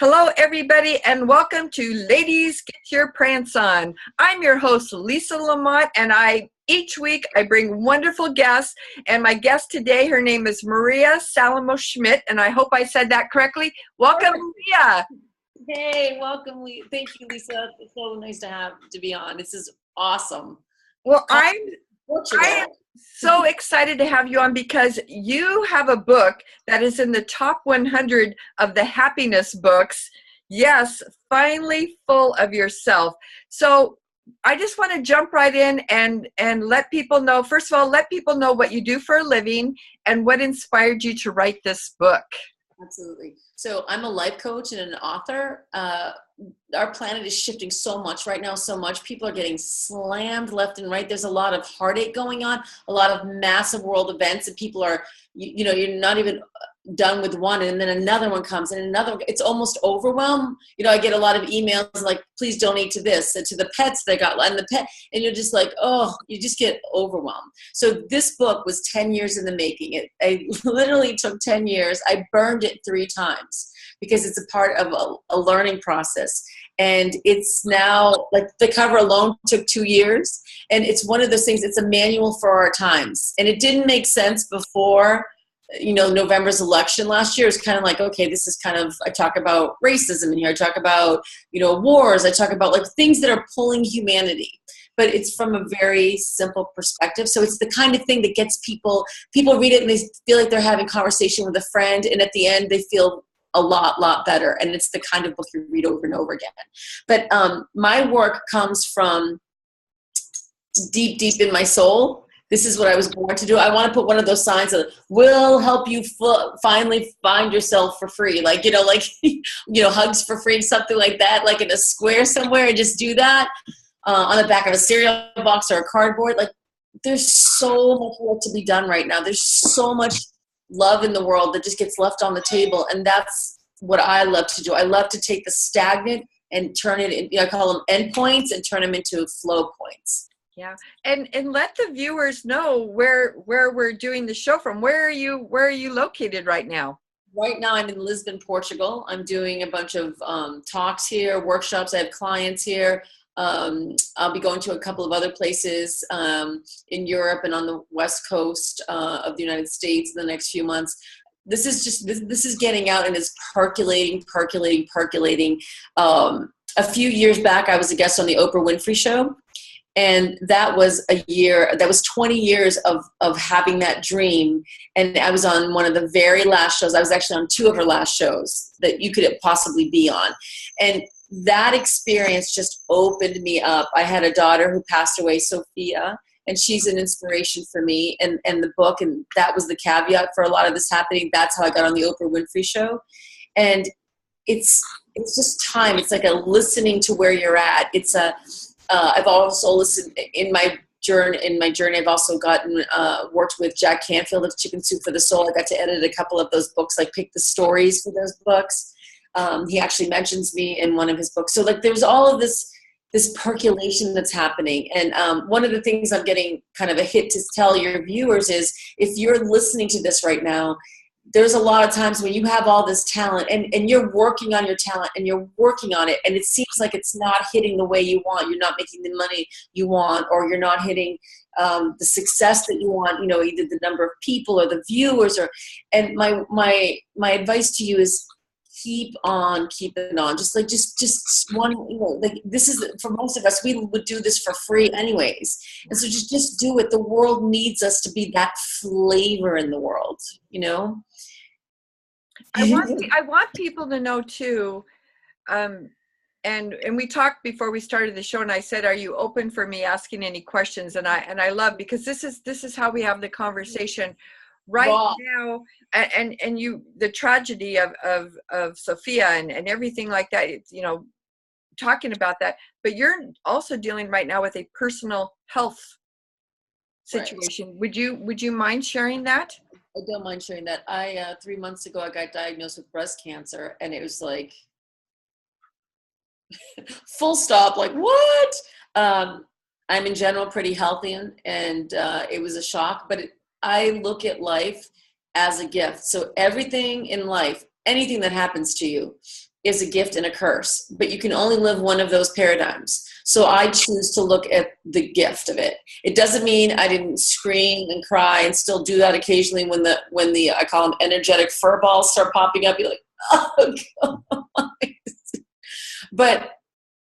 Hello, everybody, and welcome to Ladies Get Your Prance On. I'm your host, Lisa Lamont, and each week I bring wonderful guests. And my guest today, her name is Maria Salomao-Schmidt, and I hope I said that correctly. Welcome, Maria. Hey, welcome. Thank you, Lisa. It's so nice to be on. This is awesome. Well, I am so excited to have you on because you have a book that is in the top 100 of the happiness books. Yes, finally full of yourself. So I just want to jump right in and let people know, first of all, let people know what you do for a living and what inspired you to write this book. Absolutely. So I'm a life coach and an author. Our planet is shifting so much right now, so much. People are getting slammed left and right. There's a lot of heartache going on, a lot of massive world events, and people are, you're not even done with one, and then another one comes, and another. It's almost overwhelmed. I get a lot of emails like, please donate to this and to the pets they got, and and you're just like, oh, you just get overwhelmed. So this book was 10 years in the making. It literally took 10 years. I burned it 3 times because it's a part of a learning process. And it's now, like, the cover alone took 2 years. And it's one of those things, it's a manual for our times. And it didn't make sense before, November's election last year. It's kind of like, okay, this is kind of, I talk about racism in here. I talk about, wars. I talk about, like, things that are pulling humanity. But it's from a very simple perspective. So it's the kind of thing that gets people read it and they feel like they're having conversation with a friend. And at the end, they feel a lot better. And it's the kind of book you read over and over again. But my work comes from deep in my soul. This is what I was born to do. I want to put one of those signs that will help you finally find yourself for free. Like, hugs for free, something like that, like in a square somewhere, and just do that on the back of a cereal box or a cardboard. Like, there's so much work to be done right now. There's so much love in the world that just gets left on the table. And that's what I love to do. I love to take the stagnant and turn it in, I call them endpoints, and turn them into flow points. Yeah. And let the viewers know where we're doing the show from. Where are you located right now? Right now I'm in Lisbon, Portugal. I'm doing a bunch of talks here, workshops. I have clients here. I'll be going to a couple of other places in Europe and on the West Coast of the United States in the next few months. This is getting out and is percolating. A few years back, I was a guest on the Oprah Winfrey Show. And that was 20 years of having that dream. And I was on one of the very last shows. I was actually on 2 of her last shows that you could possibly be on. And that experience just opened me up. I had a daughter who passed away, Sophia, and she's an inspiration for me and the book. And that was the caveat for a lot of this happening. That's how I got on the Oprah Winfrey Show. And it's just time. It's like a listening to where you're at. I've also listened in my journey. I've also worked with Jack Canfield of Chicken Soup for the Soul. I got to edit a couple of those books, like pick the stories for those books. He actually mentions me in one of his books. So, like, there's all of this percolation that's happening. And one of the things I'm getting kind of a hit to tell your viewers is, if you're listening to this right now, there's a lot of times when you have all this talent and you're working on your talent and you're working on it, and it seems like it's not hitting the way you want. You're not making the money you want, or you're not hitting the success that you want, either the number of people or the viewers. And my advice to you is, keep on keeping on. Just one, like, this is, for most of us, we would do this for free anyways. And so just do it. The world needs us to be that flavor in the world, I want people to know too, and we talked before we started the show, and I said, are you open for me asking any questions? And I love, because this is how we have the conversation right now. And you, the tragedy of Sophia and everything like that, talking about that, but you're also dealing right now with a personal health situation. Right. Would you mind sharing that? I don't mind sharing that. 3 months ago, I got diagnosed with breast cancer, and it was like, full stop, like, what? I'm in general pretty healthy, and it was a shock, but I look at life as a gift. So everything in life, anything that happens to you is a gift and a curse, but you can only live one of those paradigms. So I choose to look at the gift of it. It doesn't mean I didn't scream and cry, and still do that occasionally when the I call them energetic fur balls start popping up. You're like, oh God. But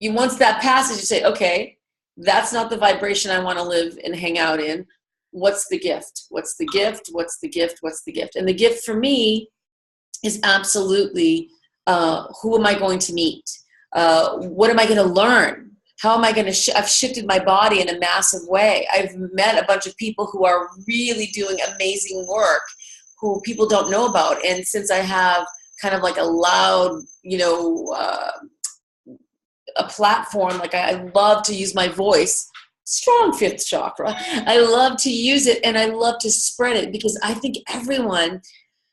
once that passes, you say, okay, that's not the vibration I want to live and hang out in. What's the gift? What's the gift? What's the gift? What's the gift? And the gift for me is absolutely, who am I going to meet? What am I going to learn? How am I going to I've shifted my body in a massive way. I've met a bunch of people who are really doing amazing work who people don't know about. And since I have kind of like a loud, a platform, like I love to use my voice, strong fifth chakra. I love to use it, and I love to spread it, because I think everyone,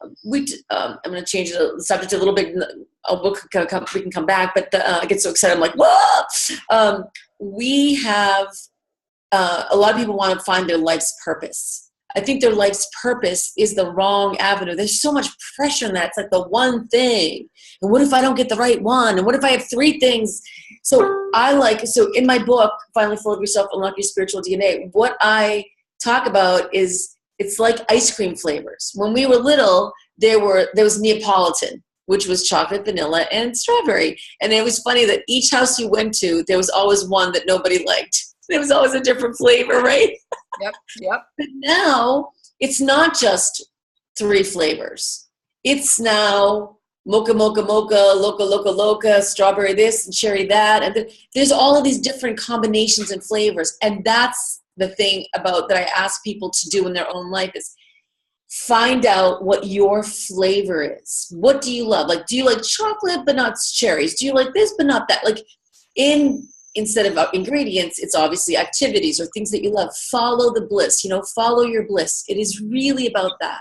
I'm going to change the subject a little bit. We can come back, but I get so excited. I'm like, whoa! We have, a lot of people want to find their life's purpose. I think their life's purpose is the wrong avenue. There's so much pressure in that. It's like the one thing. And what if I don't get the right one? And what if I have three things? So in my book, Finally Full of Yourself, Unlock Your Spiritual DNA, what I talk about is, it's like ice cream flavors. When we were little, there was Neapolitan, which was chocolate, vanilla, and strawberry. And it was funny that each house you went to, there was always one that nobody liked. There was always a different flavor, right? Yep. But now it's not just 3 flavors. It's now mocha, mocha, mocha, loca, loca, loca, strawberry this and cherry that. And there's all of these different combinations and flavors. And that's the thing about that I ask people to do in their own life, is find out what your flavor is. What do you love? Like, do you like chocolate but not cherries? Do you like this but not that? Like, instead of ingredients, it's obviously activities or things that you love. Follow the bliss, follow your bliss. It is really about that.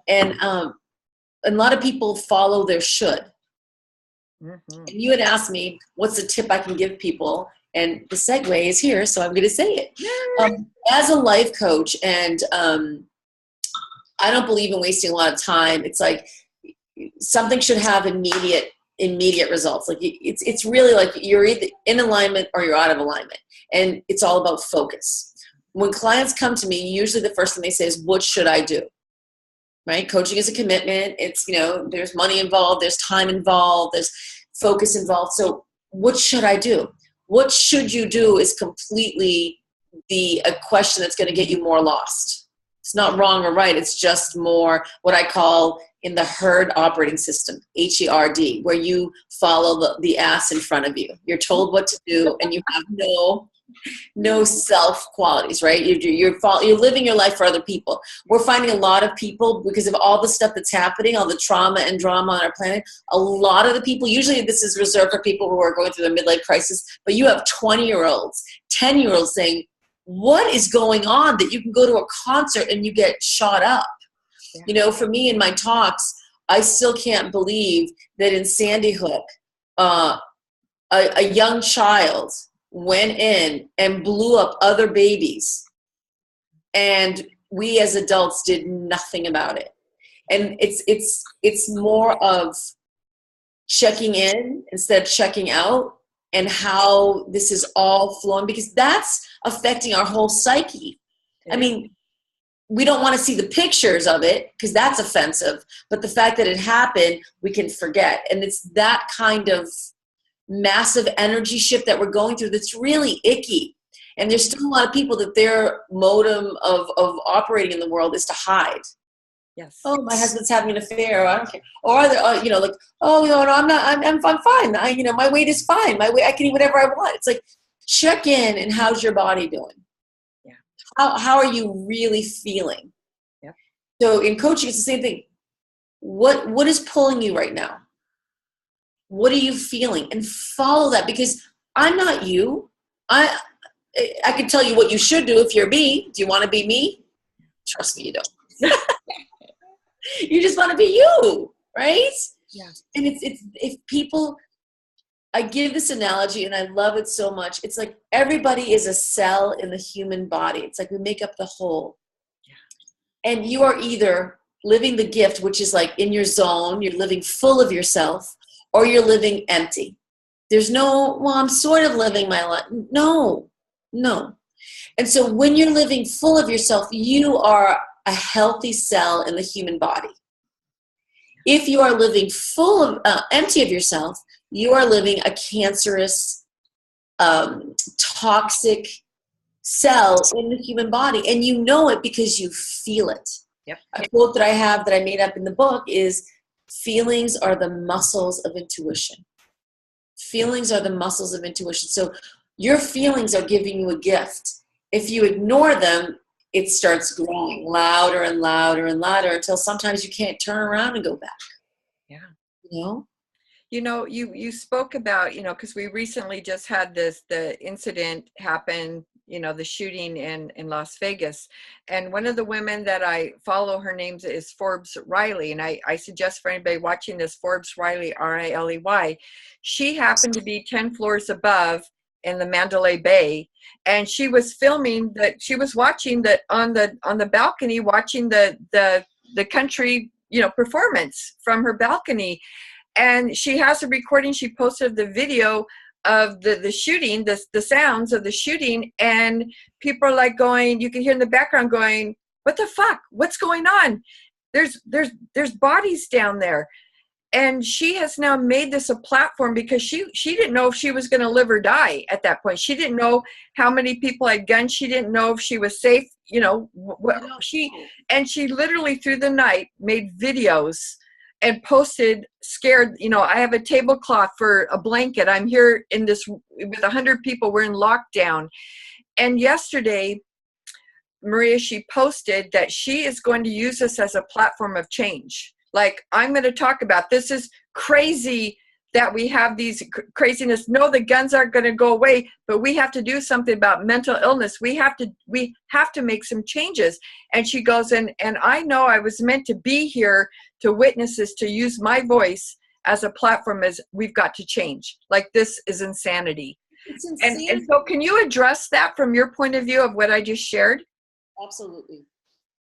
And a lot of people follow their should. Mm-hmm. And you had asked me, what's the tip I can give people? And the segue is here, so I'm going to say it. As a life coach, and I don't believe in wasting a lot of time. It's like something should have immediate results. Like it's really like you're either in alignment or you're out of alignment, and it's all about focus. When clients come to me, usually the first thing they say is, what should I do? Right? Coaching is a commitment. It's, there's money involved, there's time involved, there's focus involved. So what should I do? What should you do is completely a question that's going to get you more lost. It's not wrong or right. It's just more what I call in the herd operating system, HERD, where you follow the ass in front of you. You're told what to do, and you have no self qualities, right? You're living your life for other people. We're finding a lot of people, because of all the stuff that's happening, all the trauma and drama on our planet, a lot of the people, usually this is reserved for people who are going through their midlife crisis, but you have 20-year-olds, 10-year-olds saying, what is going on that you can go to a concert and you get shot up? Yeah. For me in my talks, I still can't believe that in Sandy Hook, a young child went in and blew up other babies, and we as adults did nothing about it. And it's more of checking in instead of checking out, and how this is all flowing, because that's affecting our whole psyche. I mean, we don't want to see the pictures of it because that's offensive, but the fact that it happened, we can forget. And it's that kind of massive energy shift that we're going through that's really icky. And there's still a lot of people that their modem of operating in the world is to hide. Yes. Oh, my husband's having an affair. I don't care. Or are there, like, oh, no, I'm not. I'm fine. My weight is fine. My weight, I can eat whatever I want. It's like, check in, and how's your body doing? Yeah. How are you really feeling? Yeah. So in coaching, it's the same thing. What is pulling you right now? What are you feeling? And follow that, because I'm not you. I can tell you what you should do if you're me. Do you want to be me? Trust me, you don't. You just want to be you, right? Yeah. And it's if people, I give this analogy and I love it so much. It's like everybody is a cell in the human body. It's like we make up the whole. Yeah. And you are either living the gift, which is like in your zone, you're living full of yourself, or you're living empty. There's no, well, I'm sort of living my life. No, no. And so when you're living full of yourself, you are a healthy cell in the human body. If you are living full of, empty of yourself, you are living a cancerous, toxic cell in the human body. And you know it because you feel it. Yep. A quote that I have that I made up in the book is, feelings are the muscles of intuition. Feelings are the muscles of intuition. So your feelings are giving you a gift. If you ignore them, it starts growing louder and louder and louder until sometimes you can't turn around and go back. Yeah. You know? You know, you spoke about, you know, because we recently just had the incident happen, you know, the shooting in Las Vegas. And one of the women that I follow, her name is Forbes Riley. And I suggest for anybody watching this, Forbes Riley, Riley. She happened to be 10 floors above in the Mandalay Bay. And she was filming that, she was watching that on the balcony, watching the country, you know, performance from her balcony. And she has a recording. She posted the video of the shooting, the sounds of the shooting, and people are like going, you can hear in the background going, what the fuck? What's going on? There's bodies down there. And she has now made this a platform because she didn't know if she was going to live or die at that point. She didn't know how many people had guns. She didn't know if she was safe. You know, she literally through the night made videos and posted scared, you know, I have a tablecloth for a blanket. I'm here in this with 100 people. We're in lockdown. And yesterday, Maria, she posted that she is going to use this as a platform of change. Like, I'm going to talk about, this is crazy that we have these craziness. No, the guns aren't going to go away, but we have to do something about mental illness. We have to make some changes. And she goes, and I know I was meant to be here to witness this, to use my voice as a platform, as we've got to change. Like, this is insanity. It's insane. And so can you address that from your point of view of what I just shared? Absolutely.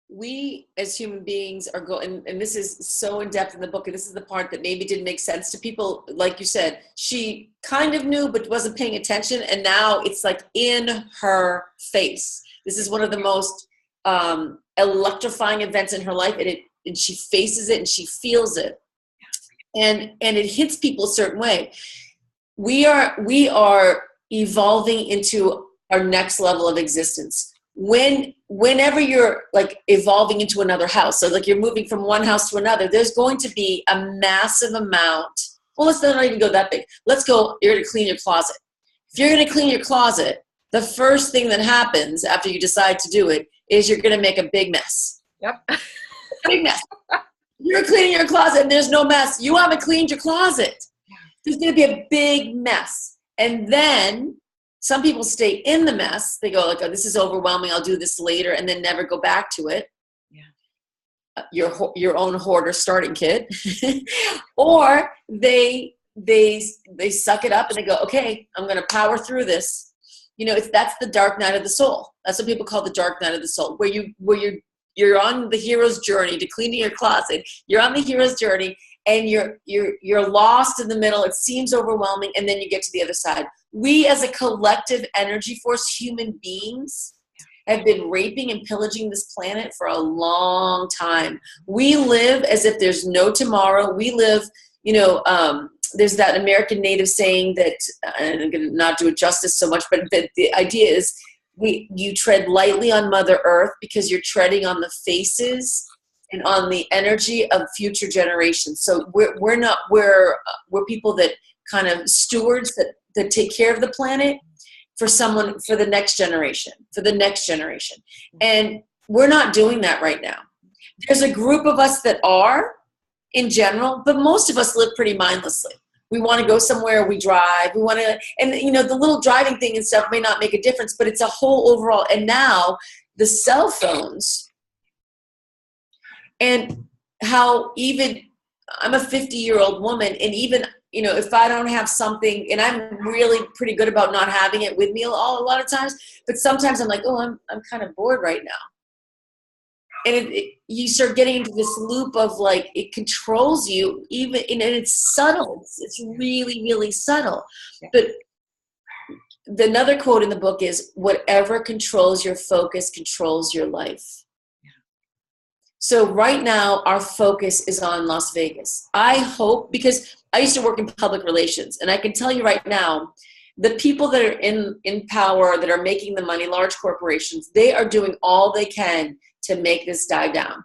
We as human beings are going, and this is so in depth in the book, and this is the part that maybe didn't make sense to people. Like you said, she kind of knew but wasn't paying attention, and now it's like in her face. This is one of the most electrifying events in her life, and she faces it and she feels it, and it hits people a certain way. We are evolving into our next level of existence. Whenever you're like evolving into another house, so like you're moving from one house to another, there's going to be a massive amount. Well, let's not even go that big. Let's go, you're going to clean your closet. If you're going to clean your closet, the first thing that happens after you decide to do it is you're going to make a big mess. Yep. Big mess. You're cleaning your closet and there's no mess. You haven't cleaned your closet. There's going to be a big mess. And then some people stay in the mess. They go like, oh, this is overwhelming. I'll do this later, and then never go back to it. Yeah. Your own hoarder starting kit. Or they suck it up and they go, okay, I'm going to power through this. You know, that's the dark night of the soul. That's what people call the dark night of the soul, where you're on the hero's journey to cleaning your closet. You're on the hero's journey, and you're lost in the middle. It seems overwhelming, and then you get to the other side. We as a collective energy force, human beings, have been raping and pillaging this planet for a long time. We live as if there's no tomorrow. We live, you know, there's that American native saying that, and I'm going to not do it justice so much, but the idea is you tread lightly on Mother Earth because you're treading on the faces and on the energy of future generations. So we're people that kind of stewards that take care of the planet for the next generation, And we're not doing that right now. There's a group of us that are in general, but most of us live pretty mindlessly. We want to go somewhere, we drive, we want to, and you know, the little driving thing and stuff may not make a difference, but it's a whole overall. And now the cell phones, and how even, I'm a 50-year-old woman, and even, you know, if I don't have something, and I'm really pretty good about not having it with me a lot of times, but sometimes I'm like, oh, I'm kind of bored right now. you start getting into this loop of like, it controls you even, and it's subtle. It's really, really subtle. Yeah. But another quote in the book is, whatever controls your focus controls your life. Yeah. So right now our focus is on Las Vegas. I hope, because I used to work in public relations, and I can tell you right now, the people that are in power, that are making the money, large corporations, they are doing all they can to make this die down.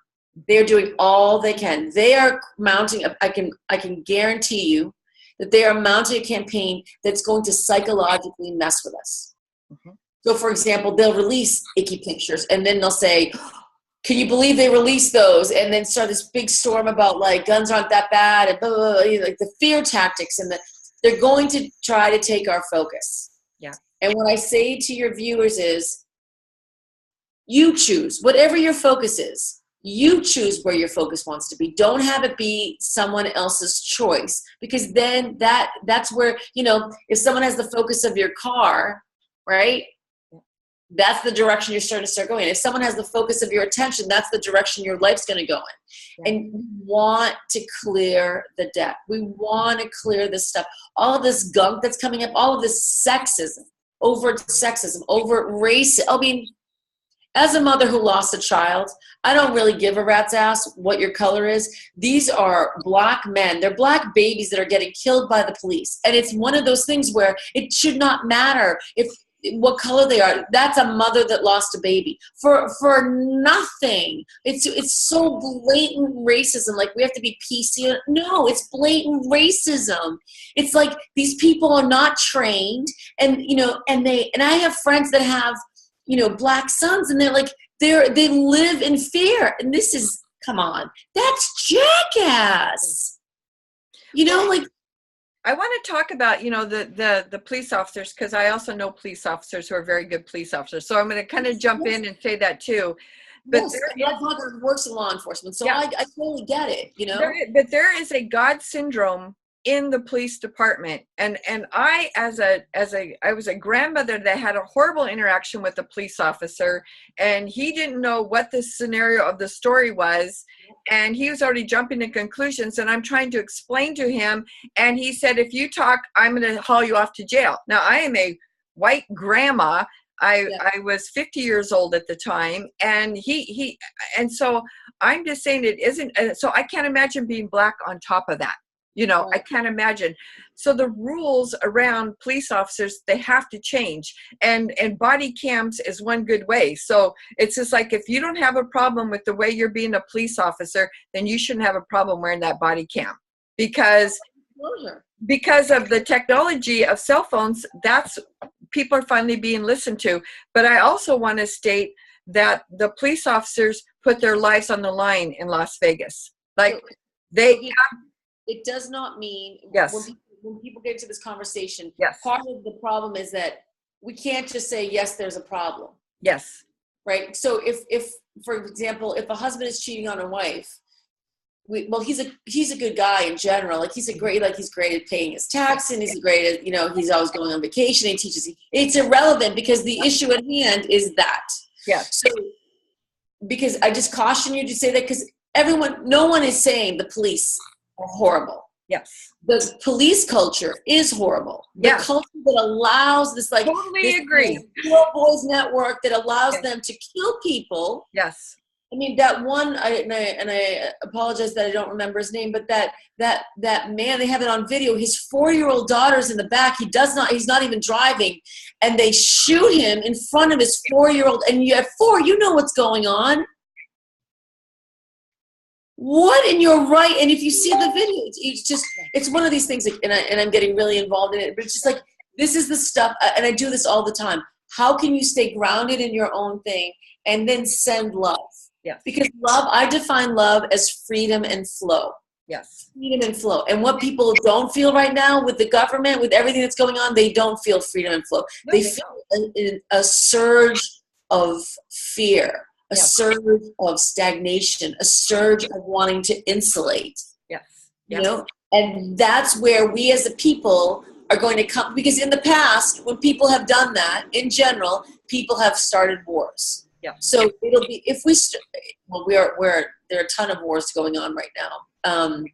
They're doing all they can. They are mounting, I can guarantee you that they are mounting a campaign that's going to psychologically mess with us. Mm-hmm. So for example, they'll release icky pictures, and then they'll say, can you believe they released those? And then start this big storm about like guns aren't that bad, and blah, blah, blah, like the fear tactics, and they're going to try to take our focus. Yeah. And what I say to your viewers is, you choose whatever your focus is. You choose where your focus wants to be. Don't have it be someone else's choice, because then that's where, if someone has the focus of your car, right? That's the direction you're starting to start going. If someone has the focus of your attention, that's the direction your life's going to go in. Yeah. And we want to clear the deck. We want to clear this stuff. All of this gunk that's coming up, all of this sexism, overt race. I mean, as a mother who lost a child, I don't really give a rat's ass what your color is. These are black men. They're black babies that are getting killed by the police. And it's one of those things where it should not matter what color they are. That's a mother that lost a baby for nothing. It's so blatant racism. Like, we have to be PC. No, it's blatant racism. It's like these people are not trained, and I have friends that have black sons, and they're like, they live in fear. And this is, come on, that's jackass. Like, I want to talk about, the police officers, because I also know police officers who are very good police officers. So I'm going to kind of jump in and say that too. But yes, my father works in law enforcement, so yeah. I totally get it, But there is a God syndrome in the police department, and I was a grandmother that had a horrible interaction with a police officer, and he didn't know what the scenario of the story was, and he was already jumping to conclusions, and I'm trying to explain to him, and he said, if you talk, I'm going to haul you off to jail. Now, I am a white grandma. I was 50 years old at the time, and and so I'm just saying it isn't, so I can't imagine being black on top of that. I can't imagine. So the rules around police officers, they have to change, and body cams is one good way. So it's just like, if you don't have a problem with the way you're being a police officer, then you shouldn't have a problem wearing that body cam, because of the technology of cell phones, that's, people are finally being listened to. But I also want to state that the police officers put their lives on the line in Las Vegas. Like, it does not mean, yes, when people get into this conversation, yes, part of the problem is that we can't just say, yes, there's a problem. Yes. Right? So if for example, if a husband is cheating on a wife, he's a good guy in general. Like, he's great at paying his tax, and he's great at, he's always going on vacation, and he teaches. It's irrelevant, because the issue at hand is that. Yeah. So, because I just caution you to say that, because no one is saying the police are horrible. Yes. The police culture is horrible. The culture that allows this, like, totally agree. Little boys network that allows them to kill people. Yes. I mean, that one, and I apologize that I don't remember his name, but that man, they have it on video. His 4-year-old daughter's in the back. He's not even driving, and they shoot him in front of his 4-year-old. And you have 4, you know what's going on. What? And you're right. And if you see the video, it's one of these things, like, and I'm getting really involved in it, but it's just like, this is the stuff, and I do this all the time. How can you stay grounded in your own thing and then send love? Yes. Because love, I define love as freedom and flow. Yes. Freedom and flow. And what people don't feel right now with the government, with everything that's going on, they don't feel freedom and flow. No, they feel a surge of fear. A surge of stagnation, a surge of wanting to insulate. Yes. And that's where we as a people are going to come, because in the past, when people have done that, in general, people have started wars. Yeah. So it'll be, if we, well, there are a ton of wars going on right now.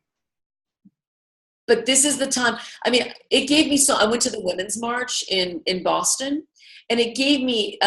But this is the time. I mean, it gave me I went to the Women's March in Boston, and it gave me,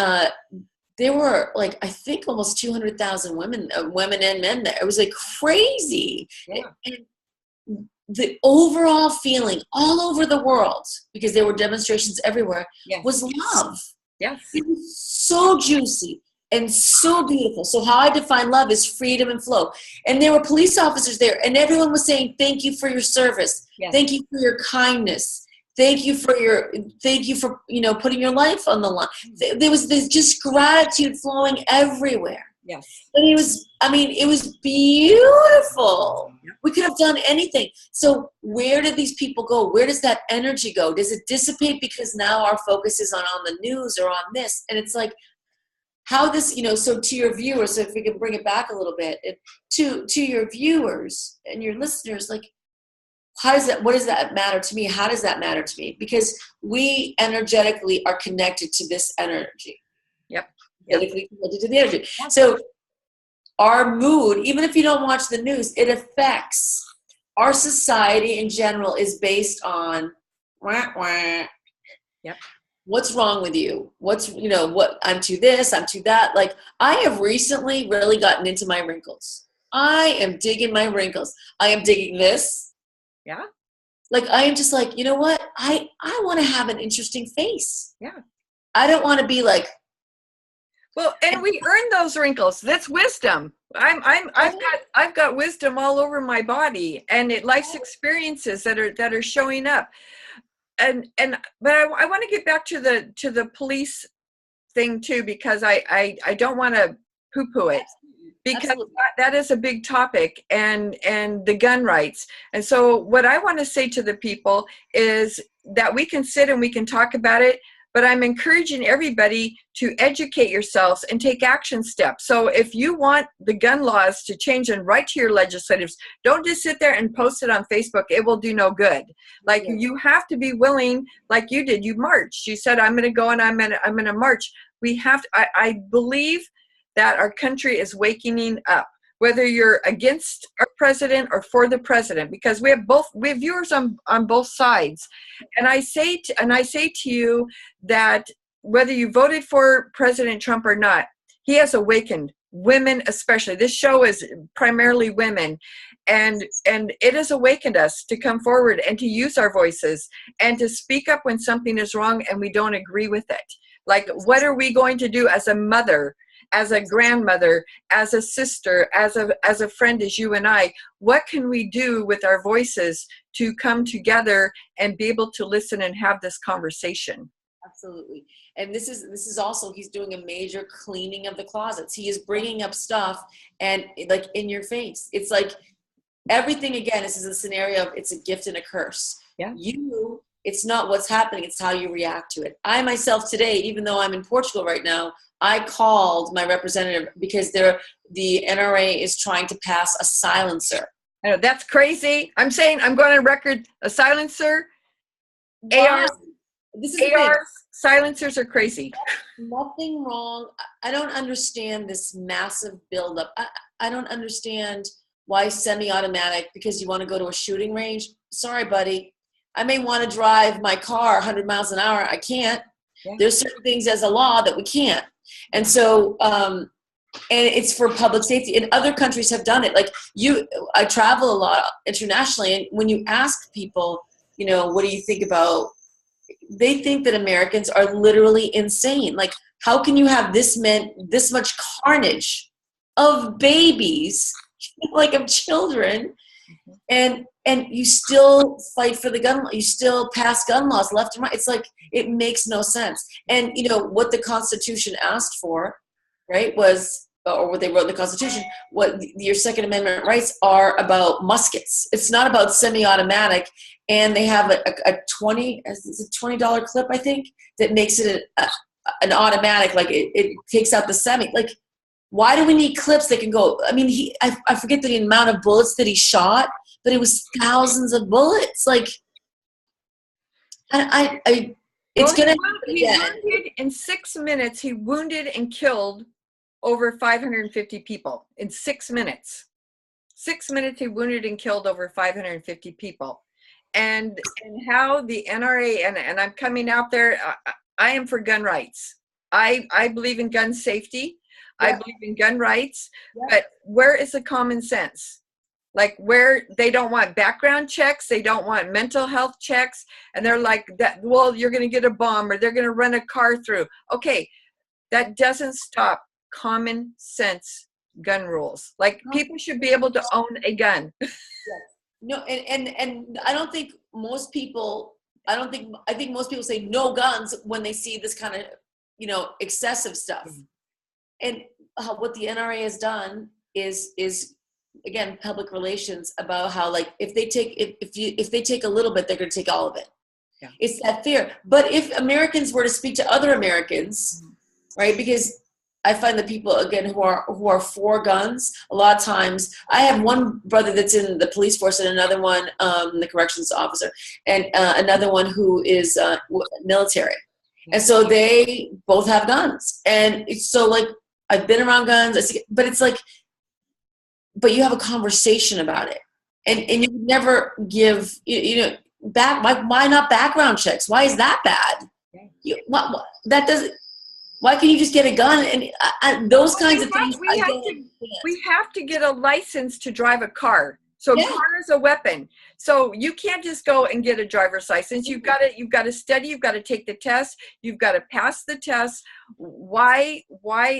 there were like, I think almost 200,000 women and men there. It was like crazy. Yeah. And the overall feeling all over the world, because there were demonstrations everywhere, Yes. was love. Yes. It was so juicy and so beautiful. So how I define love is freedom and flow. And there were police officers there, and everyone was saying, thank you for your service. Yes. Thank you for your kindness. Thank you for putting your life on the line. There was this just gratitude flowing everywhere. Yes. And it was beautiful. We could have done anything. So where did these people go? Where does that energy go? Does it dissipate because now our focus is on the news or on this? And it's like, how this, so to your viewers, so if we can bring it back a little bit, to your viewers and your listeners, like, what does that matter to me? How does that matter to me? Because we energetically are connected to this energy. Yep. Energetically connected to the energy. So our mood, even if you don't watch the news, it affects our society in general is based on Yep. What's wrong with you? What I'm to this, I'm to that. Like, I have recently really gotten into my wrinkles. I am digging my wrinkles. I am digging this. Yeah. Like, I am just like, you know what? I want to have an interesting face. Yeah. I don't want to be like. Well, and we earn those wrinkles. That's wisdom. I've got wisdom all over my body, and life's experiences that are showing up. But I want to get back to the police thing too, because I don't want to poo-poo it, because that is a big topic, and the gun rights. And so what I want to say to the people is that we can sit and we can talk about it, but I'm encouraging everybody to educate yourselves and take action steps. So if you want the gun laws to change, and write to your legislators, don't just sit there and post it on Facebook. It will do no good. Like, you have to be willing, like you did. You marched. You said, I'm going to go and I'm going to march. We have to, I believe that our country is waking up, whether you're against our president or for the president, because we have viewers on both sides. And I say to you that whether you voted for President Trump or not, he has awakened women, especially. This show is primarily women, and it has awakened us to come forward and to use our voices and to speak up when something is wrong and we don't agree with it. Like, what are we going to do as a mother, as a grandmother, as a sister, as a friend, as you and I? What can we do with our voices to come together and be able to listen and have this conversation? Absolutely. And this is also, he's doing a major cleaning of the closets. He is bringing up stuff, and like, in your face. It's like everything, again, this is a scenario of, it's a gift and a curse. Yeah. It's not what's happening, it's how you react to it. I myself today, even though I'm in Portugal right now, I called my representative because the NRA is trying to pass a silencer. I know, that's crazy. I'm saying, I'm going to record a silencer. Wow. AR silencers are crazy. Nothing wrong. I don't understand this massive buildup. I don't understand why semi-automatic, because you want to go to a shooting range. Sorry, buddy. I may want to drive my car 100 miles an hour. I can't. Yeah. There's certain things as a law that we can't. And so, and it's for public safety. And other countries have done it. Like, I travel a lot internationally, and when you ask people, what do you think about, they think that Americans are literally insane. Like, how can you have this much carnage of babies, like of children, and you still fight for the gun law, you still pass gun laws left and right? It's like, it makes no sense. And what the Constitution asked for, right, was, or what they wrote in the Constitution, what your Second Amendment rights are about muskets. It's not about semi-automatic. And they have a $20 clip, I think, that makes it an automatic. Like, it takes out the semi. Like, why do we need clips that can go? I mean, I forget the amount of bullets that he shot, but it was thousands of bullets. Like, it's going to happen again. He wounded in 6 minutes. He wounded and killed over 550 people in 6 minutes. 6 minutes, he wounded and killed over 550 people. And how the NRA, and I'm coming out there, I am for gun rights. I believe in gun safety. Yeah. I believe in gun rights. Yeah. But where is the common sense? Like, where they don't want background checks, they don't want mental health checks, and they're like, that, well, you're going to get a bomb, or they're going to run a car through. Okay, that doesn't stop common sense gun rules. Like, people should be able to own a gun. Yes. No, and I don't think most people, I think most people say no guns when they see this kind of, you know, excessive stuff. Mm-hmm. And what the NRA has done is again, public relations, about how, like, if they take a little bit, they're going to take all of it. Yeah. It's that fear. But if Americans were to speak to other Americans, mm-hmm. right? Because I find that people, again, who are for guns, a lot of times, I have one brother that's in the police force, and another one, the corrections officer, and another one who is military. And so they both have guns. And it's so, like, I've been around guns, but it's like, but you have a conversation about it. And you never give, you know, why not background checks? Why is that bad? That doesn't, why can't you just get a gun? And those kinds of things. We have to get a license to drive a car. So a car is a weapon. So you can't just go and get a driver's license. You've got to study. You've got to take the test. You've got to pass the test. Why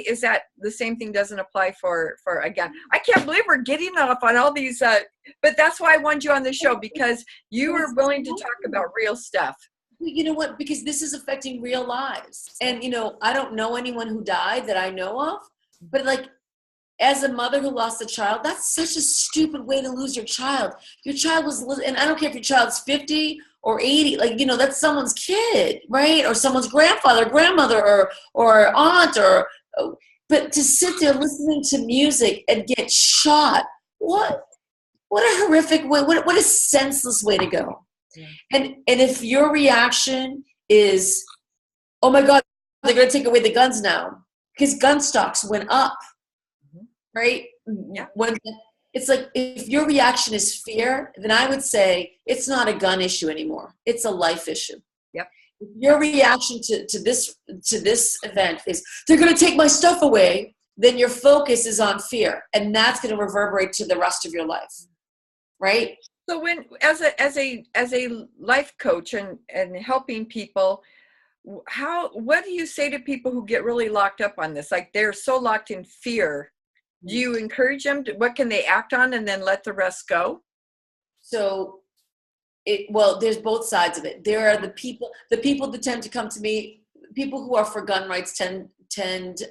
is that the same thing doesn't apply for a gun? I can't believe we're getting off on all these. But that's why I wanted you on the show, because you were willing to talk about real stuff. You know what? Because this is affecting real lives. And, you know, I don't know anyone who died that I know of, but, like, as a mother who lost a child, that's such a stupid way to lose your child. Your child was, and I don't care if your child's 50 or 80, like, you know, that's someone's kid, right? Or someone's grandfather, grandmother, or aunt, but to sit there listening to music and get shot, what a horrific way, what a senseless way to go. Yeah. And if your reaction is, oh my God, they're going to take away the guns now, because gun stocks went up. Right? Yeah. When it's like, if your reaction is fear, then I would say it's not a gun issue anymore. It's a life issue. Yep. If your reaction to this event is, they're going to take my stuff away, then your focus is on fear, and that's going to reverberate to the rest of your life. Right? So when, as a life coach and helping people, what do you say to people who get really locked up on this? Like, they're so locked in fear. Do you encourage them to, what can they act on, and then let the rest go? So there's both sides of it. There are the people that tend to come to me, people who are for gun rights tend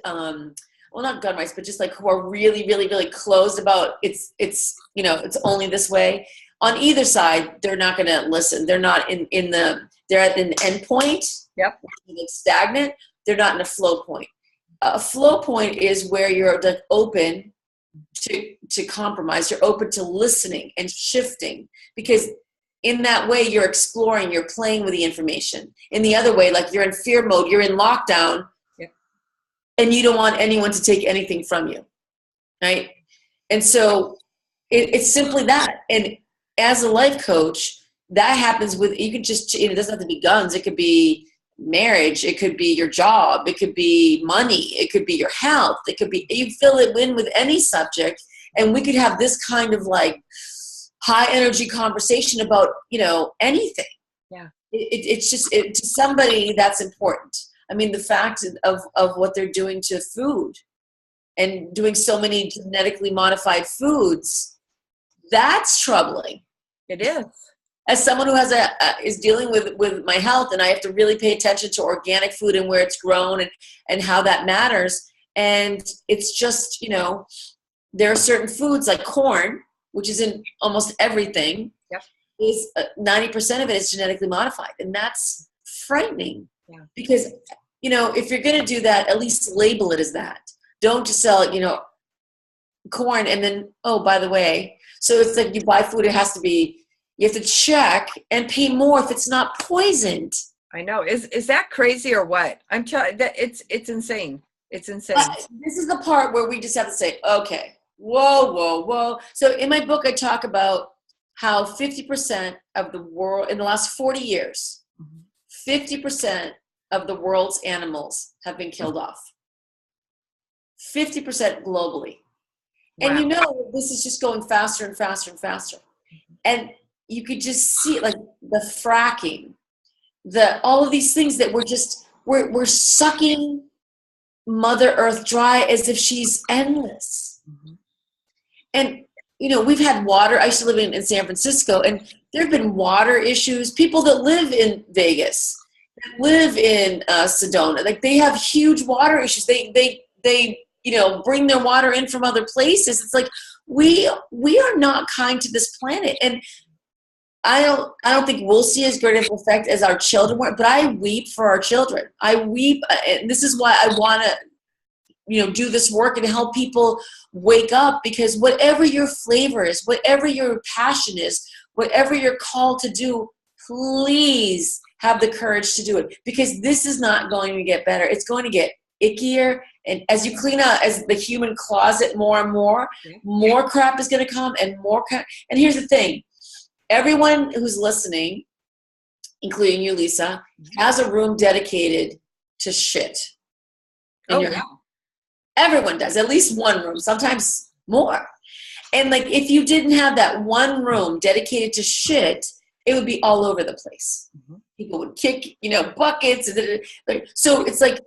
well, not gun rights, but just, like, who are really, really, really closed about it's, you know, it's only this way. On either side, they're not going to listen. They're not they're at an end point. Yep. It's stagnant. They're not in a flow point. A flow point is where you're, like, open to compromise. You're open to listening and shifting, because in that way you're exploring, you're playing with the information. In the other way, like, you're in fear mode, you're in lockdown, and you don't want anyone to take anything from you, right? And so it's simply that. And as a life coach, that happens with, you can just, it doesn't have to be guns. It could be marriage, it could be your job, it could be money, it could be your health, it could be, you fill it in with any subject, and we could have this kind of, like, high energy conversation about, you know, anything. Yeah. It's just to somebody that's important. I mean, the fact of what they're doing to food and doing so many genetically modified foods, that's troubling. It is. As someone who is dealing with my health, and I have to really pay attention to organic food and where it's grown and how that matters. And it's just, you know, there are certain foods like corn, which is in almost everything, yep. is 90% of it is genetically modified. And that's frightening. Yeah. Because, you know, if you're going to do that, at least label it as that. Don't just sell, you know, corn and then, oh, by the way. So it's like you buy food, it has to be, you have to check and pay more if it's not poisoned. I know. Is that crazy or what? I'm telling that it's insane. It's insane. This is the part where we just have to say, okay, whoa, whoa, whoa. So in my book, I talk about how 50% of the world, in the last 40 years, 50% of the world's animals have been killed off. 50% globally. Wow. And you know, this is just going faster and faster and faster. And you could just see like the fracking, all of these things that we're sucking Mother Earth dry as if she's endless. And, you know, we've had water. I used to live in San Francisco, and there have been water issues. People that live in Vegas, that live in Sedona, like they have huge water issues. They you know, bring their water in from other places. It's like we are not kind to this planet. And I don't think we'll see as great of an effect as our children were, but I weep for our children. I weep, and this is why I want to, you know, do this work and help people wake up, because whatever your flavor is, whatever your passion is, whatever you're called to do, please have the courage to do it, because this is not going to get better. It's going to get ickier. And as you clean out as the human closet more and more crap is going to come, and more crap. And here's the thing. Everyone who's listening, including you, Lisa, has a room dedicated to shit. Everyone does, at least one room, sometimes more. And like, if you didn't have that one room dedicated to shit, it would be all over the place. People would kick, you know, buckets. So it's like,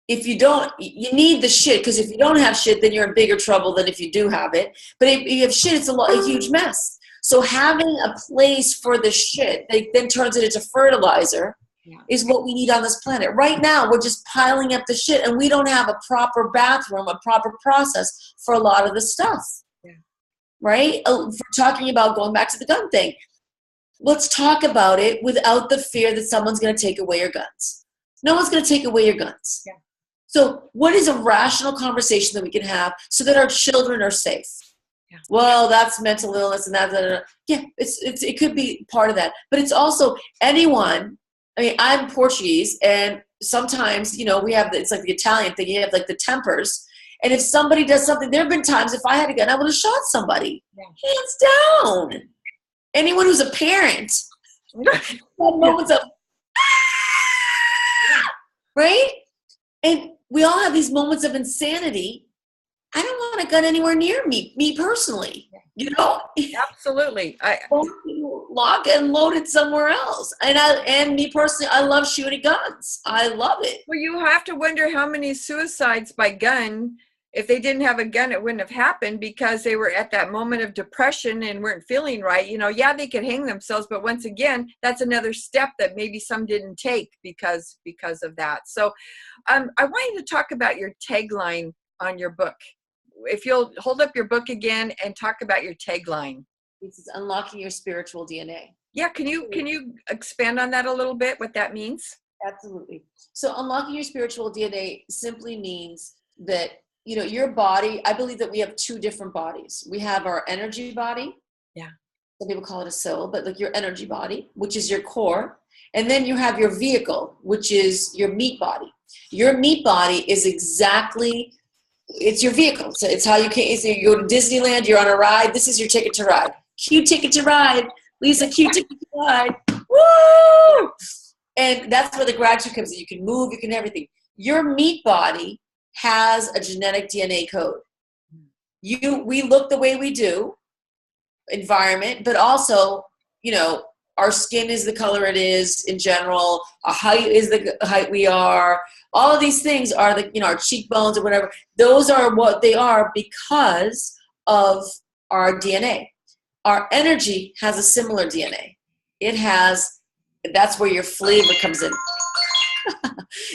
if you don't, you need the shit, because if you don't have shit, then you're in bigger trouble than if you do have it. But if you have shit, it's a huge mess. So having a place for the shit that then turns it into fertilizer is what we need on this planet. Right now, we're just piling up the shit, and we don't have a proper bathroom, a proper process for a lot of the stuff. Right? For talking about going back to the gun thing, let's talk about it without the fear that someone's going to take away your guns. No one's going to take away your guns. So what is a rational conversation that we can have so that our children are safe? Well, that's mental illness and that. Yeah, it could be part of that. But it's also anyone. I mean, I'm Portuguese, and sometimes, you know, we have, it's like the Italian thing. You have like the tempers. And if somebody does something, there have been times if I had a gun, I would have shot somebody. Hands down. Anyone who's a parent had moments of, right? And we all have these moments of insanity. I don't want a gun anywhere near me personally, you know? Absolutely. Lock and load it somewhere else. And me personally, I love shooting guns. I love it. Well, you have to wonder how many suicides by gun, if they didn't have a gun, it wouldn't have happened, because they were at that moment of depression and weren't feeling right. You know, yeah, they could hang themselves, but once again, that's another step that maybe some didn't take because of that. So I want you to talk about your tagline on your book. If you'll hold up your book again and talk about your tagline. This is unlocking your spiritual DNA. Yeah, can you expand on that a little bit, what that means? Absolutely. So unlocking your spiritual DNA simply means that, you know, your body, I believe that we have two different bodies. We have our energy body. Yeah. Some people call it a soul, but like your energy body, which is your core. And then you have your vehicle, which is your meat body. Your meat body is it's your vehicle. So it's how you go to Disneyland, you're on a ride. This is your ticket to ride. Cute ticket to ride. Lisa, cute ticket to ride. Woo! And that's where the gratitude comes in. You can move, you can everything. Your meat body has a genetic DNA code. We look the way we do, environment, but also, you know, our skin is the color it is in general. Our height is the height we are. All of these things are the, you know, our cheekbones or whatever. Those are what they are because of our DNA. Our energy has a similar DNA. That's where your flavor comes in.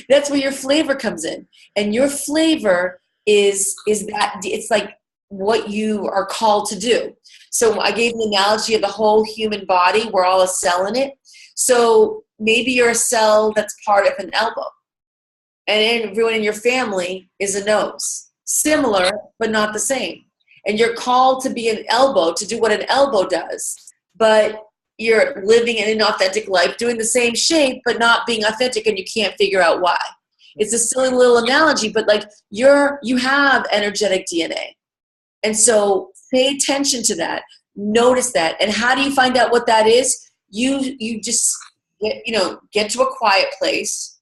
That's where your flavor comes in. And your flavor is that, it's like what you are called to do. So I gave the analogy of the whole human body. We're all a cell in it. So maybe you're a cell that's part of an elbow. And everyone in your family is a nose. Similar, but not the same. And you're called to be an elbow, to do what an elbow does. But you're living an inauthentic life, doing the same shape, but not being authentic, and you can't figure out why. It's a silly little analogy, but like you have energetic DNA. And so pay attention to that. Notice that. And how do you find out what that is? You just get to a quiet place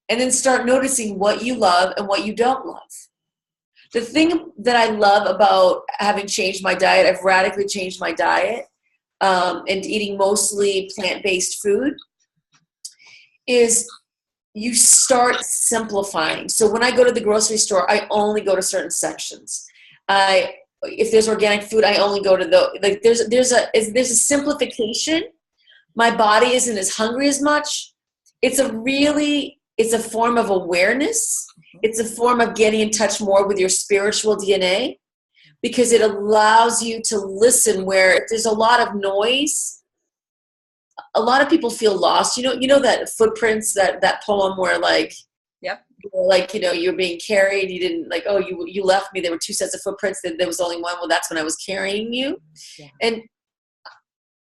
and then start noticing what you love and what you don't love. The thing that I love about having changed my diet, I've radically changed my diet and eating mostly plant-based food, is you start simplifying. So when I go to the grocery store, I only go to certain sections. If there's organic food, I only go to there's a simplification. My body isn't as hungry as much. It's a form of awareness. It's a form of getting in touch more with your spiritual DNA, because it allows you to listen where if there's a lot of noise. A lot of people feel lost. You know that Footprints, that poem where yep, you're being carried. You didn't you left me. There were two sets of footprints. There was only one. Well, that's when I was carrying you. Yeah. And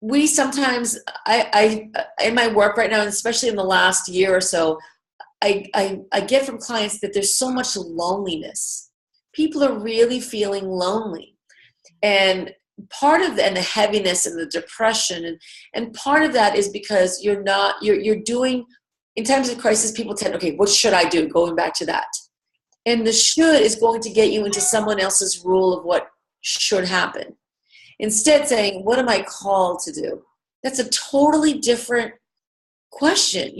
we sometimes, I in my work right now, and especially in the last year or so, I get from clients that there's so much loneliness. People are really feeling lonely, and the heaviness and the depression, and part of that is because you're doing, in times of crisis, people tend, okay, what should I do? Going back to that. And the should is going to get you into someone else's rule of what should happen. Instead saying, what am I called to do? That's a totally different question,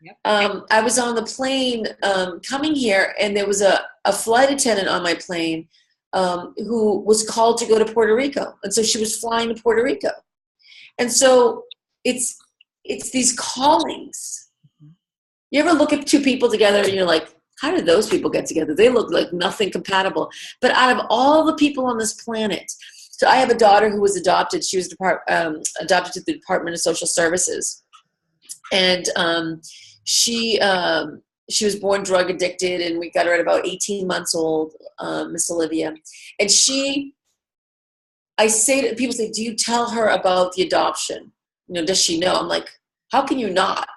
Yep. I was on the plane coming here, and there was a flight attendant on my plane who was called to go to Puerto Rico. And so she was flying to Puerto Rico. And so it's these callings. You ever look at two people together and you're like, how did those people get together? They look like nothing compatible. But out of all the people on this planet, so I have a daughter who was adopted. She was adopted to the Department of Social Services. And she was born drug addicted, and we got her at about 18 months old, Miss Olivia. And people say, do you tell her about the adoption? Does she know? I'm like, how can you not?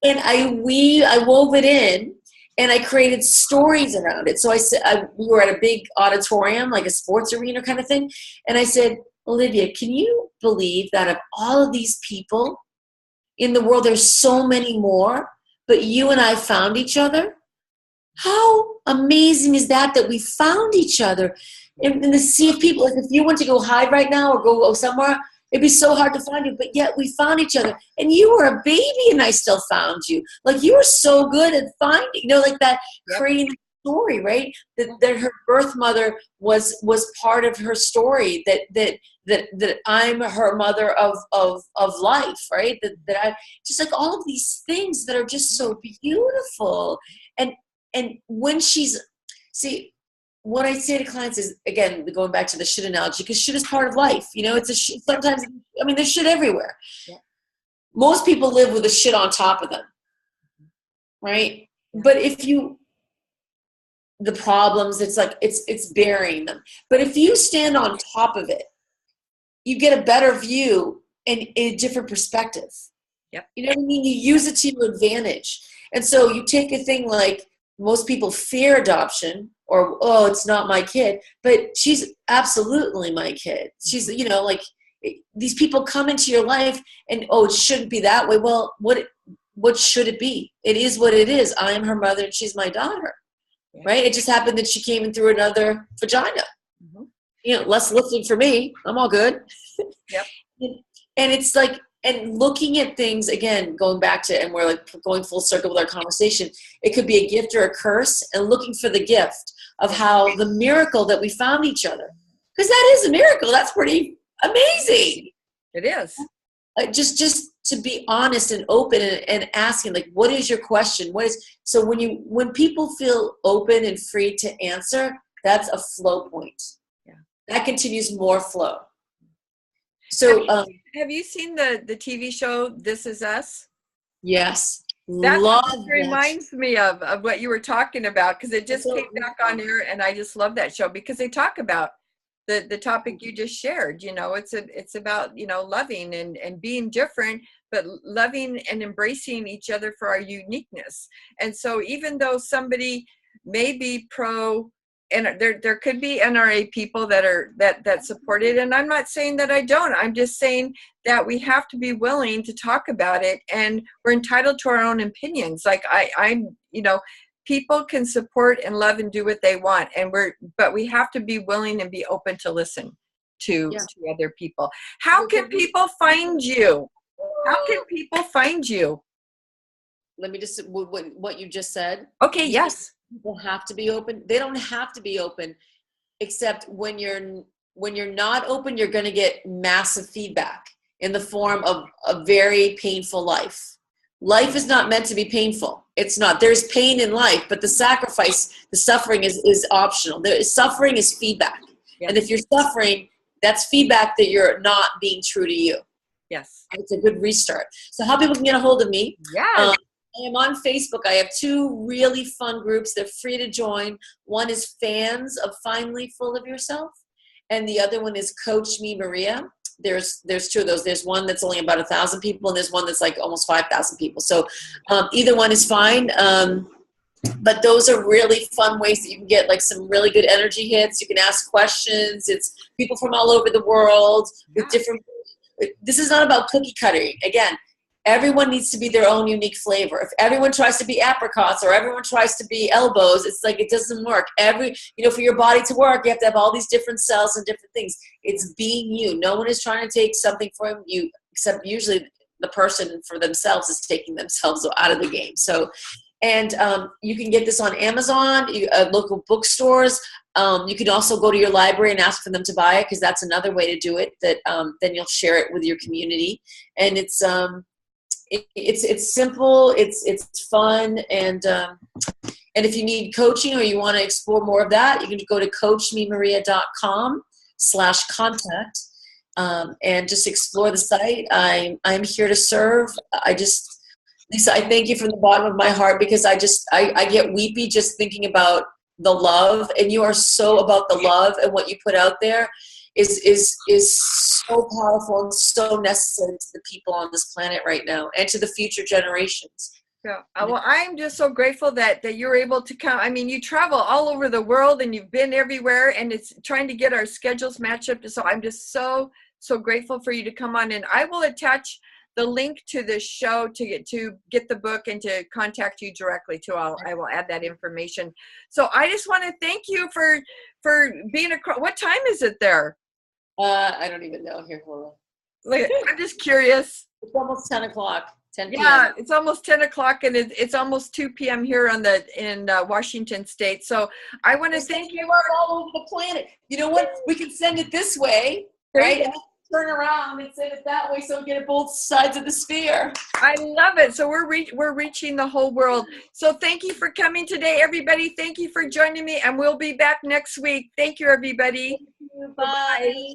And I wove it in, and I created stories around it. So we were at a big auditorium, like a sports arena kind of thing. And I said, Olivia, can you believe that of all of these people in the world, there's so many more, but you and I found each other? How amazing is that we found each other? And the sea of people, like if you want to go hide right now or go somewhere, it'd be so hard to find you, but yet we found each other. And you were a baby and I still found you. Like you were so good at finding, like that, yep. Creating a story, right? That her birth mother was part of her story, that I'm her mother of life, right? That I just like all of these things that are just so beautiful. And when what I say to clients is, again, going back to the shit analogy, because shit is part of life. It's a shit. Sometimes, there's shit everywhere. Yeah. Most people live with a shit on top of them, right? Yeah. But the problems, it's like, it's burying them. But if you stand on top of it, you get a better view and a different perspective. Yep. You know what I mean? You use it to your advantage. And so you take a thing like, most people fear adoption, or, oh, it's not my kid, but she's absolutely my kid. She's, these people come into your life and, oh, it shouldn't be that way. Well, what should it be? It is what it is. I am her mother and she's my daughter, yeah. Right? It just happened that she came in through another vagina. Mm-hmm. Less lifting for me. I'm all good. Yep. And it's like, and looking at things, again, going back to, and we're like going full circle with our conversation, it could be a gift or a curse, and looking for the gift of how the miracle that we found each other. Because that is a miracle. That's pretty amazing. It is. Just to be honest and open and asking, like, what is your question? So when people feel open and free to answer, that's a flow point. Yeah. That continues more flow. So have you seen the TV show This Is Us? Yes. That reminds me of what you were talking about, because it just came back on air, and I just love that show because they talk about the topic you just shared. It's about loving and being different, but loving and embracing each other for our uniqueness. And so even though somebody may be pro, and there could be NRA people that support it, and I'm not saying that I don't. I'm just saying that we have to be willing to talk about it, and we're entitled to our own opinions. Like I'm, people can support and love and do what they want, but we have to be willing and be open to listen to other people. How can people find you? How can people find you? Let me just, what you just said. Okay, yes. People have to be open. They don't have to be open, except when you're not open, you're going to get massive feedback in the form of a very painful life. Life is not meant to be painful. It's not. There's pain in life, but the sacrifice, the suffering is optional. Suffering is feedback. Yes. And if you're suffering, that's feedback that you're not being true to you. Yes. It's a good restart. So how people can get a hold of me? Yeah. I am on Facebook. I have 2 really fun groups. They're free to join. One is Fans of Finally Full of Yourself, and the other one is Coach Me Maria. There's 2 of those. There's one that's only about 1,000 people, and there's one that's like almost 5,000 people. So either one is fine. But those are really fun ways that you can get like some really good energy hits. You can ask questions. It's people from all over the world with different. This is not about cookie cutting. Again, everyone needs to be their own unique flavor. If everyone tries to be apricots or everyone tries to be elbows, it's like it doesn't work. For your body to work, you have to have all these different cells and different things. It's being you. No one is trying to take something from you, except usually the person for themselves is taking themselves out of the game. So, and you can get this on Amazon, local bookstores. You can also go to your library and ask for them to buy it, because that's another way to do it. That then you'll share it with your community, and it's simple, it's fun, and if you need coaching or you want to explore more of that, you can go to coachmemaria.com/contact and just explore the site. I'm here to serve. Lisa, I thank you from the bottom of my heart, because I get weepy just thinking about the love, and you are so about the love, and what you put out there is so powerful and so necessary to the people on this planet right now, and to the future generations. Yeah. Well, I'm just so grateful that you're able to come. I mean, you travel all over the world, and you've been everywhere, and it's trying to get our schedules matched up. So I'm just so grateful for you to come on, and I will attach the link to the show to get the book and to contact you directly too. I will add that information. So I just want to thank you for being what time is it there? I don't even know. Here, hold on. I'm just curious. It's almost 10 o'clock. 10 p.m. Yeah, it's almost 10 o'clock, and it's almost 2 p.m. here in Washington State. So I want to thank you. All over the planet. You know what? We can send it this way, right? And turn around and send it that way, so we get it both sides of the sphere. I love it. So we're reaching the whole world. So thank you for coming today, everybody. Thank you for joining me, and we'll be back next week. Thank you, everybody. Thank you. Bye.